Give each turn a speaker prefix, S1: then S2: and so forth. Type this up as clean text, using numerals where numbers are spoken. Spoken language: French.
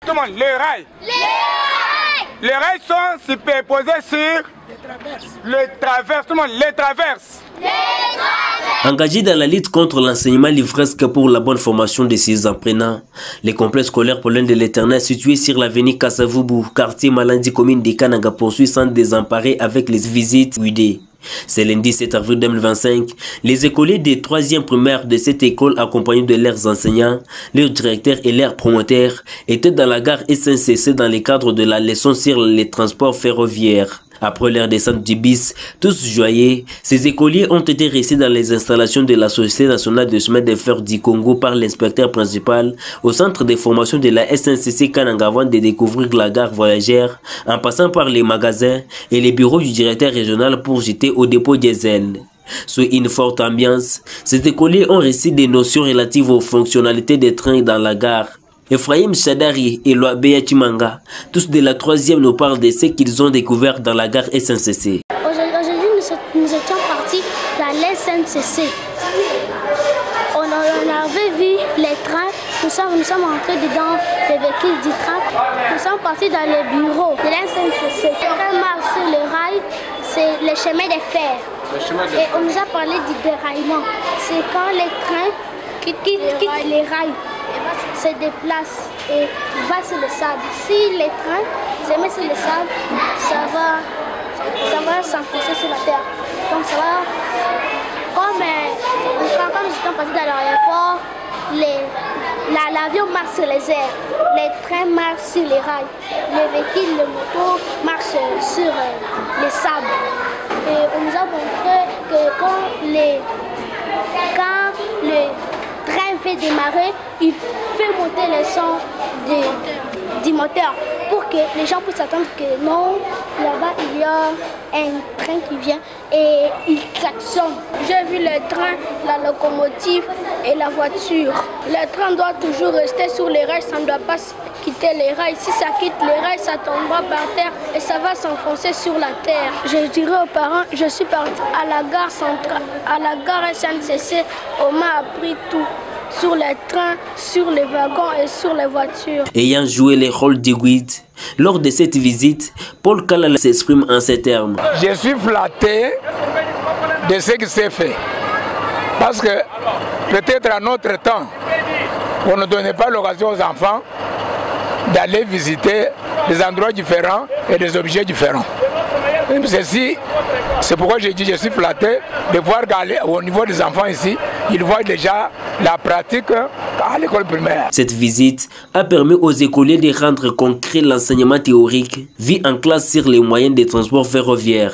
S1: Tout le monde, les rails. Les rails sont superposés sur les traverses. Tout le monde, les traverses.
S2: Engagé dans la lutte contre l'enseignement livresque pour la bonne formation de ses apprenants, les complexes scolaires Paulin de l'Éternel situés sur l'avenue Kassavubu, quartier Malandi, commune de Kananga, poursuit sans désemparer avec les visites guidées. C'est lundi 7 avril 2025. Les écoliers des 3e primaires de cette école, accompagnés de leurs enseignants, leurs directeurs et leurs promoteurs, étaient dans la gare SNCC dans le cadre de la leçon sur les transports ferroviaires. Après leur descente du bus, tous joyeux, ces écoliers ont été restés dans les installations de la Société nationale de chemin de fer du Congo par l'inspecteur principal au centre de formation de la SNCC Kananga avant de découvrir la gare voyagère en passant par les magasins et les bureaux du directeur régional pour jeter au dépôt diesel. Sous une forte ambiance, ces écoliers ont reçu des notions relatives aux fonctionnalités des trains dans la gare. Ephraim Chadari et Loabea Chimanga, tous de la 3e, nous parlent de ce qu'ils ont découvert dans la gare SNCC.
S3: Aujourd'hui, nous étions partis dans l'SNCC. On avait vu les trains, nous sommes entrés dedans les véhicules du train. Nous sommes partis dans les bureaux de l'SNCC. Les trains marchent sur les rails, c'est le chemin de fer. Et on nous a parlé du déraillement. C'est quand les trains quittent les rails, se déplace et va sur le sable. Si les trains se mettent sur le sable, ça va s'enfoncer sur la terre. Donc ça va, comme quand nous sommes partis dans l'aéroport, l'avion marche sur les airs, les trains marchent sur les rails, les véhicules, les motos marchent sur les sables. Et on nous a montré que quand le train fait démarrer, il fait monter le son du moteur pour que les gens puissent s'attendre que non, là-bas il y a un train qui vient et il klaxonne. J'ai vu le train, la locomotive et la voiture. Le train doit toujours rester sur les rails, ça ne doit pas quitter les rails. Si ça quitte les rails, ça tombera par terre et ça va s'enfoncer sur la terre. Je dirais aux parents, je suis parti à la gare centrale, à la gare SNCC, on m'a appris tout. Sur les trains, sur les wagons et sur les voitures.
S2: Ayant joué le rôle de guide, lors de cette visite, Paul Kalala s'exprime en ces termes.
S1: Je suis flatté de ce qui s'est fait. Parce que peut-être à notre temps, on ne donnait pas l'occasion aux enfants d'aller visiter des endroits différents et des objets différents. Ceci, c'est pourquoi j'ai dit je suis flatté de voir qu'au niveau des enfants ici, ils voient déjà la pratique à l'école primaire.
S2: Cette visite a permis aux écoliers de rendre concret l'enseignement théorique vu en classe sur les moyens de transport ferroviaire.